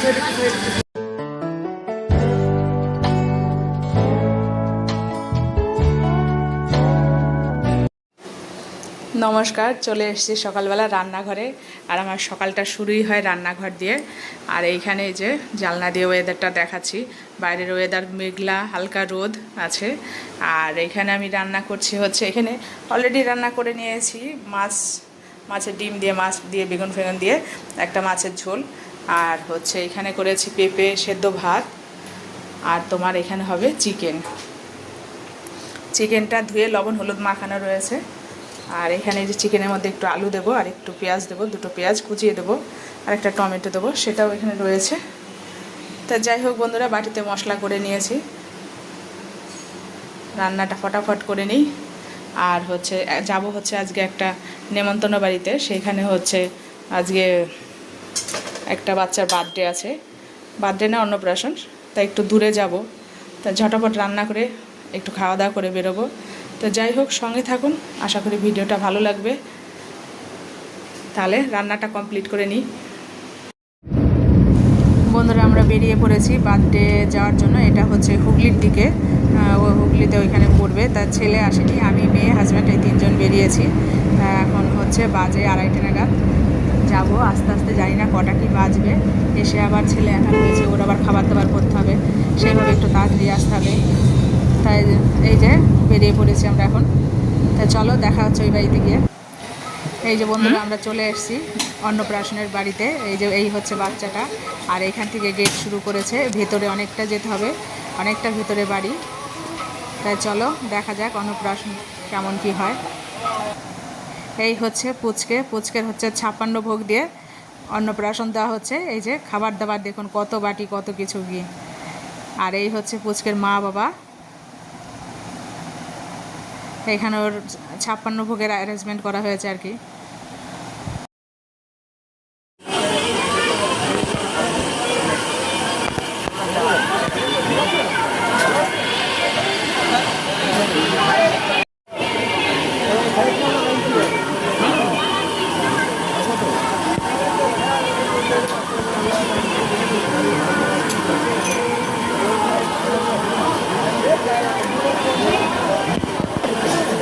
নমস্কার, চলে এসেছি সকালবেলা রান্নাঘরে। আর আমার সকালটা শুরুই হয় রান্নাঘর দিয়ে। আর এইখানে এই যে জানলা দিয়ে ওয়েদারটা দেখাচ্ছি, বাইরের ওয়েদার মেঘলা, হালকা রোদ আছে। আর এখানে আমি রান্না করছি হচ্ছে, এখানে অলরেডি রান্না করে নিয়েছি মাছের ডিম দিয়ে, মাছ দিয়ে, বেগুন ফেগুন দিয়ে একটা মাছের ঝোল। আর হচ্ছে এখানে করেছি পেঁপে সেদ্ধ ভাত। আর তোমার এখানে হবে চিকেনটা ধুয়ে লবণ হলুদ মাখানো রয়েছে। আর এখানে যে চিকেনের মধ্যে একটু আলু দেবো, আর একটু পেঁয়াজ দেবো, দুটো পেঁয়াজ কুচিয়ে দেবো, আর একটা টমেটো দেবো, সেটাও এখানে রয়েছে। তা যাই হোক বন্ধুরা, বাটিতে মশলা করে নিয়েছি, রান্নাটা ফটাফট করে নিই। আর হচ্ছে যাব হচ্ছে আজকে একটা নেমন্তন্ন বাড়িতে, সেইখানে হচ্ছে আজকে একটা বাচ্চার বার্থডে আছে, বার্থডে না অন্নপ্রাশন, তাই একটু দূরে যাব। তা ঝটাপট রান্না করে একটু খাওয়া দাওয়া করে বেরোবো। তো যাই হোক, সঙ্গে থাকুন, আশা করি ভিডিওটা ভালো লাগবে। তাহলে রান্নাটা কমপ্লিট করে নিই। বন্ধুরা, আমরা বেরিয়ে পড়েছি বার্থডে যাওয়ার জন্য। এটা হচ্ছে হুগলির দিকে, হুগলিতে ওইখানে পড়বে। তার ছেলে আসেনি, আমি, মেয়ে, হাজব্যান্ড, এই তিনজন বেরিয়েছি। তা এখন হচ্ছে বাজে 2:30 নাগাদ যাবো। আস্তে আস্তে, জানি না কটা কি বাজবে। এসে আবার ছেলে একা হয়েছে, ওর আবার খাবার দাবার করতে হবে, সেইভাবে একটু তাড়াতাড়ি আসতে হবে। তাই এই যে বেরিয়ে পড়েছি আমরা এখন। তা চলো, দেখা হচ্ছে ওই বাড়িতে গিয়ে। এই যে বন্ধুরা, আমরা চলে এসেছি অন্নপ্রাশনের বাড়িতে। এই হচ্ছে বাচ্চাটা। আর এখান থেকে গেট শুরু করেছে, ভেতরে অনেকটা যেতে হবে, অনেকটা ভেতরে বাড়ি। তাই চলো দেখা যাক অন্নপ্রাশন কেমন কি হয়। এই হচ্ছে পুচকের হচ্ছে 56 ভোগ দিয়ে অন্নপ্রাশন দেওয়া হচ্ছে। এই যে খাবার দাবার দেখুন, কত বাটি, কত কিছু গিয়ে। আর এই হচ্ছে পুচকের মা বাবা। এখানে ওর 56 ভোগের অ্যারেঞ্জমেন্ট করা হয়েছে আর কি।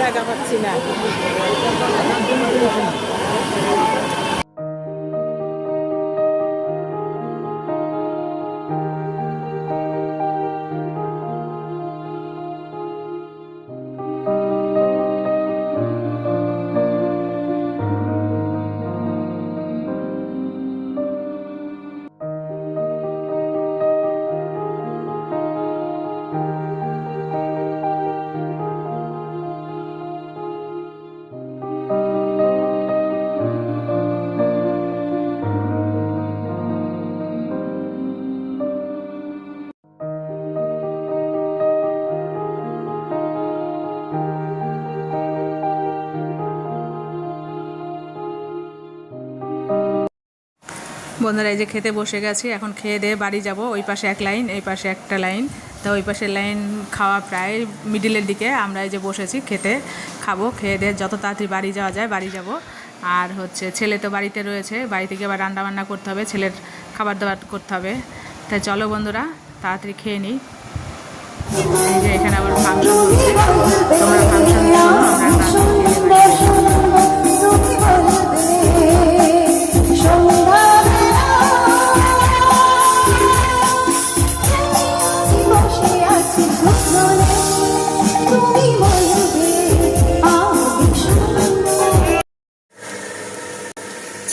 জায়গা পাচ্ছি না। বন্ধুরা, এই যে খেতে বসে গেছি, এখন খেয়ে দিয়ে বাড়ি যাব। ওই পাশে এক লাইন, এই পাশে একটা লাইন। তো ওই পাশের লাইন খাওয়া প্রায় মিডিলের দিকে, আমরা এই যে বসেছি খেতে, খাবো। খেয়ে দিয়ে যত তাড়াতাড়ি বাড়ি যাওয়া যায় বাড়ি যাব। আর হচ্ছে ছেলে তো বাড়িতে রয়েছে, বাড়িতে গিয়ে আবার রান্নাবান্না করতে হবে, ছেলের খাবার দাবার করতে হবে। তাই চলো বন্ধুরা, তাড়াতাড়ি খেয়ে নিই। এই যে এখানে আবার ফাংশন হচ্ছে, তোমরা ফাংশন শোনো, আমরা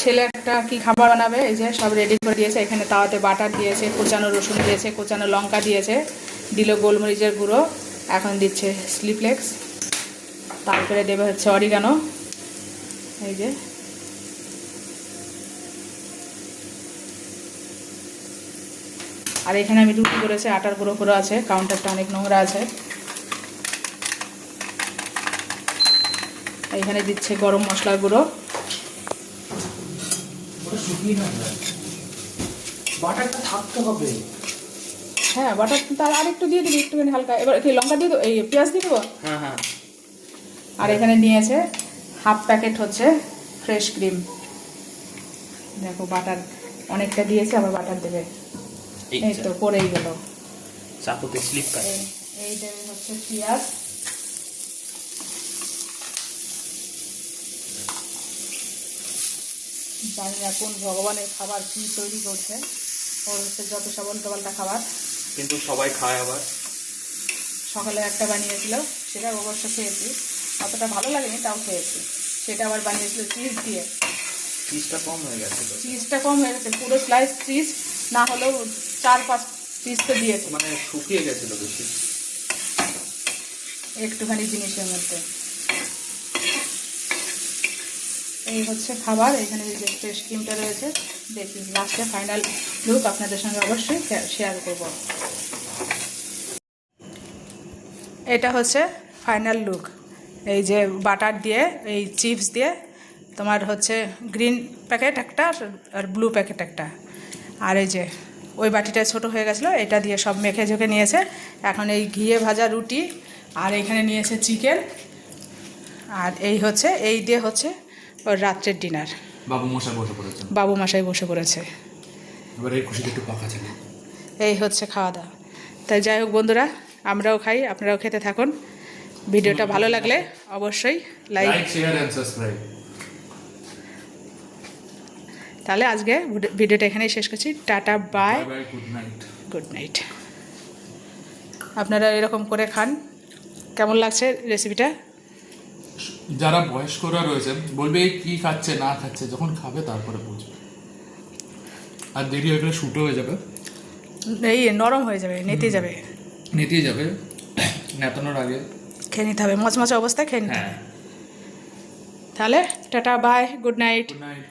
ছেলে একটা কি খাবার বানাবে, এই যে সব রেডি করে দিয়েছে। এখানে তাওয়াতে বাটার দিয়েছে, কোচানো রসুন দিয়েছে, কোচানো লঙ্কা দিয়েছে, দিল গোলমরিচের গুঁড়ো, এখন দিচ্ছে স্লিপলেক্স, তারপরে দেবে হচ্ছে অরিগানো। এই যে আর এখানে আমি রুটি করেছি, আটার গুঁড়ো করে আছে, কাউন্টারটা অনেক নোংরা আছে। এখানে দিচ্ছে গরম মশলার গুঁড়ো। বাটারটা থাকতে হবে। হ্যাঁ, বাটার তার আরেকটু দিয়ে দিবি, একটুখানি হালকা। এবার কি লঙ্কা দিয়ে দেবো, এই পেঁয়াজ দিয়ে দেবো। হ্যাঁ হ্যাঁ। আর এখানে নিয়েছে হাফ প্যাকেট হচ্ছে ফ্রেশ ক্রিম। দেখো বাটার অনেকটা দিয়েছে, আবার বাটার দেবে। এই তো পড়েই গেল, চাকুতে স্লিপ করে। এইটা হচ্ছে পেঁয়াজ, জানি না কোন ভগবানের খাবার কি তৈরি করছে, ওর হচ্ছে যত সব উল্টোপাল্টা খাবার। কিন্তু সবাই খায় আবার। সকালে একটা বানিয়েছিল, সেটা অবশ্য খেয়েছি, অতটা ভালো লাগেনি, তাও খেয়েছি। সেটা আবার বানিয়েছিল চিজ দিয়ে। চিজটা কম হয়ে গেছে তো। চিজটা কম হয়ে গেছে, পুরো স্লাইস চিজ না হলেও 4-5 পিস তো দিয়েছে, মানে শুকিয়ে গেছিল বেশি একটুখানি জিনিসের মধ্যে। এই হচ্ছে খাবার, এখানে যে ফ্রেশ ক্রিমটা রয়েছে। দেখি লাস্টে ফাইনাল লুক আপনাদের সঙ্গে অবশ্যই শেয়ার করব। এটা হচ্ছে ফাইনাল লুক। এই যে বাটার দিয়ে, এই চিপস দিয়ে, তোমার হচ্ছে গ্রিন প্যাকেট একটা আর ব্লু প্যাকেট একটা, আর এই যে ওই বাটিটা ছোট হয়ে গেছিলো, এটা দিয়ে সব মেখে ঝুঁকে নিয়েছে। এখন এই ঘিয়ে ভাজা রুটি, আর এখানে নিয়েছে চিকেন, আর এই হচ্ছে এই দিয়ে হচ্ছে ওর রাত্রের ডিনার। বাবু মশাই বসে পড়েছে, বাবু মশাই বসে পড়েছে। এবার এই খুশিতে একটু পাখা ছিল। এই হচ্ছে খাওয়া দাওয়া। তাই যাই হোক বন্ধুরা, আমরাও খাই, আপনারাও খেতে থাকুন। ভিডিওটা ভালো লাগলে অবশ্যই লাইক, শেয়ার এন্ড সাবস্ক্রাইব। তাহলে আজকে ভিডিওটা এখানেই শেষ করছি। Tata, bye, bye, good night. Good night. আপনারা এরকম করে খান। কেমন লাগছে রেসিপিটা? যারা বয়স্করা রয়েছে বলবে এই কি খাচ্ছে না খাচ্ছে, যখন খাবে তারপরে বুঝবে। আর দেরি হয়ে গেলে শুটও হয়ে যাবে, এই নরম হয়ে যাবে, নেতে যাবে, নেতিয়ে যাবে। নেতানোর আগে খেয়ে নিতে হবে, মচমচে অবস্থায় খেয়ে নিতে হবে। হ্যাঁ, তাহলে tata, bye, good night. Good night.